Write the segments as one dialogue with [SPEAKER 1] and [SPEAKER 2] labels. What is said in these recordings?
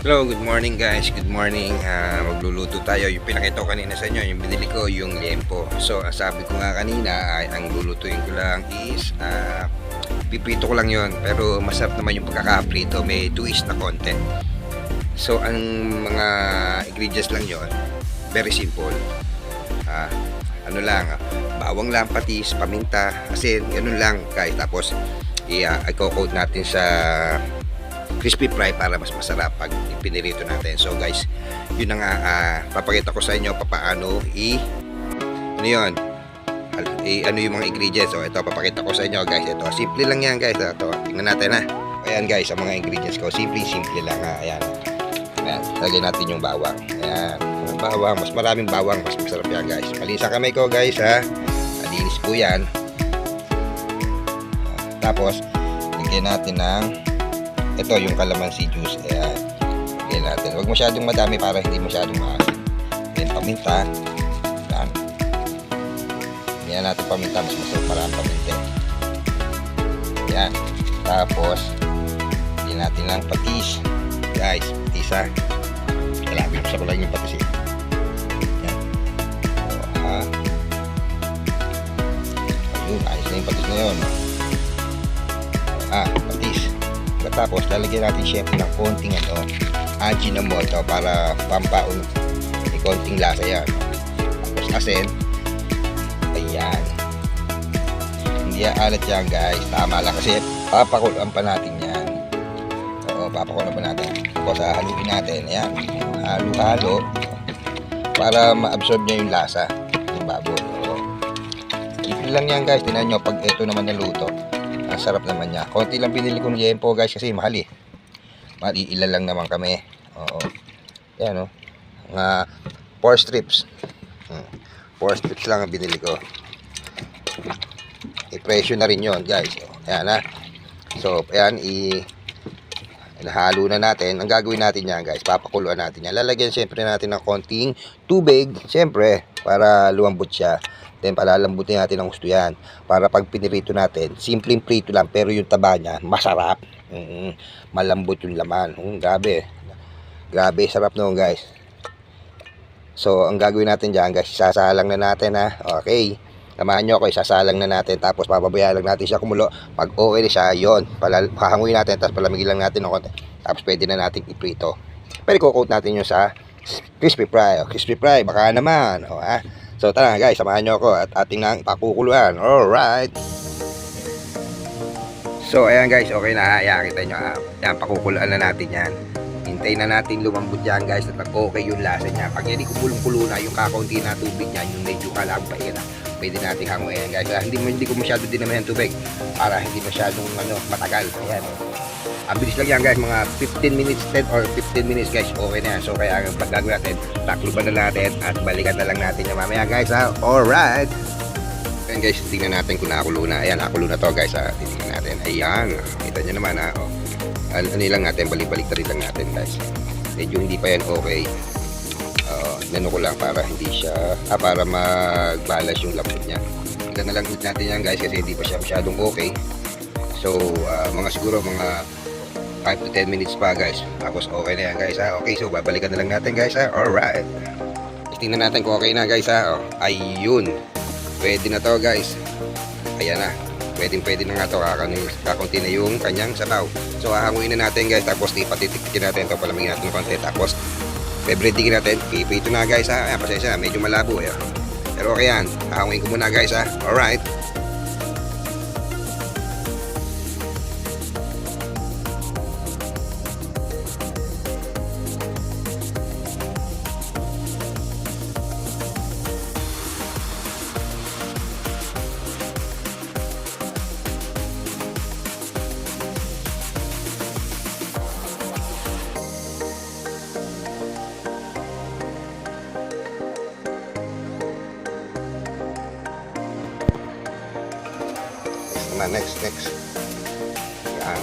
[SPEAKER 1] Hello, good morning guys. Good morning. Magluluto tayo. Yung pinakita ko kanina sa inyo, yung binili ko, yung liempo. So, sabi ko nga kanina, ay ang lulutuin ko lang is piprito ko lang yon. Pero masarap naman yung pagkakaprito. May twist na konti. So, ang mga ingredients lang yon, very simple. Ano lang, bawang lang, patis, paminta, asin, ganun lang guys. Tapos, i-coat natin sa crispy fry para mas masarap pag pinirito natin. So guys, yun na nga, papakita ko sa inyo paano ano yun, ano yung mga ingredients. So ito, papakita ko sa inyo guys. Ito, simple lang yan guys. Ito, tingnan natin ha. Ayan guys, ang mga ingredients ko, simple lang ha. Ayan, lagyan natin yung bawang. Ayan, yung bawang, mas maraming bawang, mas masarap yan guys. Malinis ang kamay ko guys ha. Malinis po yan. Tapos lagyan natin ng ito, yung calamansi juice. Ayan, lagyan natin. Huwag masyadong madami para hindi masyadong maasin. Ayan, paminta. Ayan, lagyan natin paminta, mas masarap para ang paminta. Ayan, tapos lagyan natin ng patis guys. Patis ha. Kailangan ko lang yung patis. Ayan, ayun, ayos na yung patis na yun. Patis. Tapos lalagyan natin syempre ng konting Ajinomoto para pampaon, may konting lasa yan. Tapos asin. Ayan, hindi alat yan guys, tama lang kasi papakuloan pa natin yan. Oo, papakuloan pa natin. Tapos haluin natin. Ayan, halo-halo para ma-absorb niya yung lasa ng baboy. Ito lang yan guys. Tingnan nyo pag ito naman naluto, ang sarap naman niya. Konti lang binili ko ng liempo guys kasi mahal eh. Maliilan lang naman kami. Oo. Ayan o. Mga 4 strips. 4 strips lang ang binili ko. I-presyo na rin yon guys. Ayan ha. So, ayan. Nahalo na natin. Ang gagawin natin yan guys, papakuluan natin yan. Lalagyan syempre natin ng konting tubig. Syempre, para lumambot siya. Then palalambutin natin ng gusto yan. Para pag pinirito natin, simpleng prito lang, pero yung taba niya, masarap. Malambot yung laman. Grabe. Grabe, sarap noon guys. So, ang gagawin natin dyan guys, isasalang na natin ha. Okay. Samahan nyo ako, isasalang na natin. Tapos papabayaan lang natin siya kumulo. Pag okay na siya, yun. Pahanguin natin, tapos palamigin lang natin ng konti. Tapos pwede na natin iprito. Pero i-coat natin yun sa crispy fry. Crispy fry, baka naman. So tara guys, samahan nyo ako at ating nang pakukuluan. Alright. So ayan guys, okay na. Ayan, kita nyo. Ayan, pakukuluan na natin yan. Hintayin na natin lumambot yan guys at okay yung lasa niya. Pag hindi kumulong-kulo na, yung kakaunti na tubig niya, yung medyo kalambay na, pwede natin hanguin guys. Hindi ko masyado dinamihan tubig para hindi masyadong matagal. Ayan. Ang bilis lang yan guys, mga 15 minutes 10 or 15 minutes guys, okay na yan. So kaya ang paggagawin natin, takluban na natin at balikan na lang natin yung mamaya guys ha. Alright. Ayan guys, tingnan natin kung nakulo na. Ayan, nakulo na to guys ha. Tingnan natin. Ayan, kita nyo naman ha. Ano lang natin, balik-balik lang natin guys. Medyo hindi pa yan okay. Nano ko lang para hindi siya, para magbalas yung lambot niya. Tingnan na lang natin yan guys kasi hindi pa siya masyadong okay. So siguro mga 5 to 10 minutes pa guys. Tapos okay na yan guys ha. Okay, so babalikan na lang natin guys ha. Alright. Tingnan natin kung okay na guys ha. Ayun. Pwede na to guys. Ayan na. Pwede na nga to. Kakunti na yung kanyang sabaw. So hahanguin na natin guys. Tapos ipatitikin natin ito. Palamigin natin konti. Tapos bebreading natin. Ito na guys ha. Ayan, pasensya na. Medyo malabo eh. Pero okay yan. Hahanguin ko muna guys ha. Alright. Next. Yan.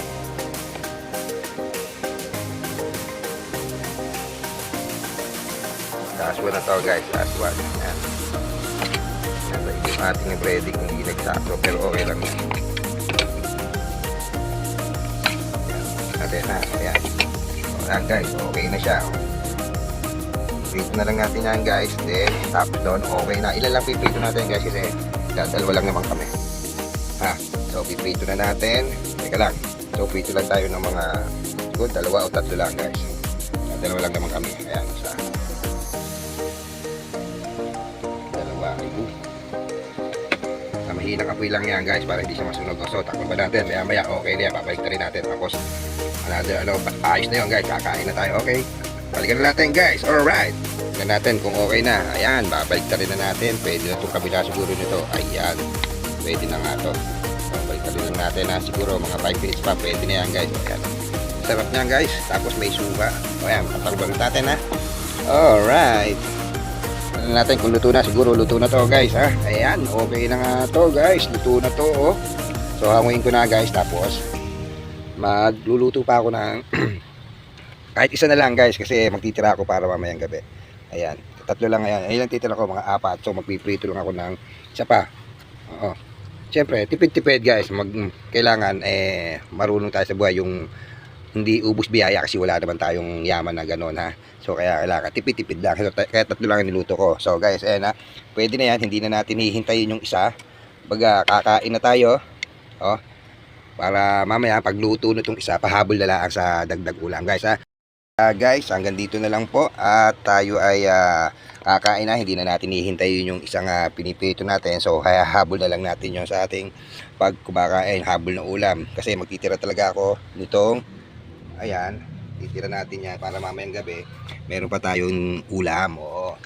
[SPEAKER 1] Last one na to guys. Last one. Yan. Yung ating breading hindi nagsakto pero okay lang yan. Natin na. Ayan. Ayan guys, okay na siya. Prito na lang natin yan guys. Then, tapos doon, okay na. Ilan lang pipito natin guys kasi dalawa lang naman kami. Ha? So, pipito na natin. Teka lang. So, pipito lang tayo ng mga siguro 2 o 3 lang guys. Dalawa lang naman kami. Ayan, isa. 2. Mahinang apoy lang yan guys para hindi siya masunog. So, takpan ba natin? Maya okay na yan. Babalik na rin natin. Tapos, another, ayos na yun guys. Kakain na tayo. Okay. Balikan na natin guys. Alright. Tignan natin kung okay na. Ayan. Babalik na rin na natin. Pwede na itong kabila siguro nito. Ayan. Pwede na nga ito. Babalik na rin lang natin ha. Siguro mga 5 minutes pa. Pwede na yan guys. Ayan. Sarap niyan guys. Tapos may suka. Ayan. Patakbang natin ha. Alright. Tignan natin kung luto na. Siguro luto na to guys ha. Ayan. Okay na nga to guys. Luto na to oh. So hanguin ko na guys. Tapos magluluto pa ako ng kahit isa na lang guys kasi magtitira ako para mamayang gabi. Ayan, 3 lang ayan. Ayun lang titira ko mga 4. So magpiprito lang ako ng isa pa. Oo. Siyempre, tipid-tipid guys. Kailangan marunong tayo sa buhay yung hindi ubos biyaya kasi wala naman tayong yaman na gano'n ha. So kaya kailangan tipid-tipid lang. Kaya 3 lang ang niluto ko. So guys, ayan ha. Pwede na yan. Hindi na natin hihintayin yung isa. Baga kakain na tayo. Oh. Para mamaya pagluto na itong isa, pahabol na lang sa dagdag ulam guys ha. Guys, hanggang dito na lang po at tayo ay kakain na, hindi na natin hihintayin yung isang pinipito natin. So kaya habol na lang natin yung sa ating pagkumakain, habol na ulam kasi magtitira talaga ako nitong ayan, titira natin yan para mamayang gabi meron pa tayong ulam. Oo,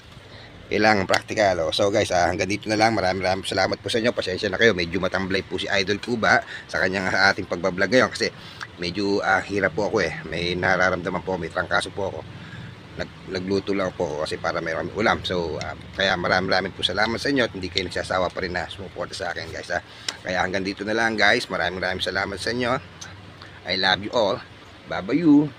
[SPEAKER 1] kailangan practical. So guys, hanggang dito na lang. Maraming salamat po sa inyo. Pasensya na kayo, medyo matamblay po si Idol Cuba sa kanyang ating pagbablog ngayon kasi medyo hirap po ako may nararamdaman po, may trangkaso po ako. Nagluto lang po ako kasi para mayroon kami ulam. So kaya maraming po salamat sa inyo at hindi kayo nagsasawa pa rin na sumuporta sa akin guys ha. Kaya hanggang dito na lang guys. Maraming salamat sa inyo. I love you all. Bye bye you.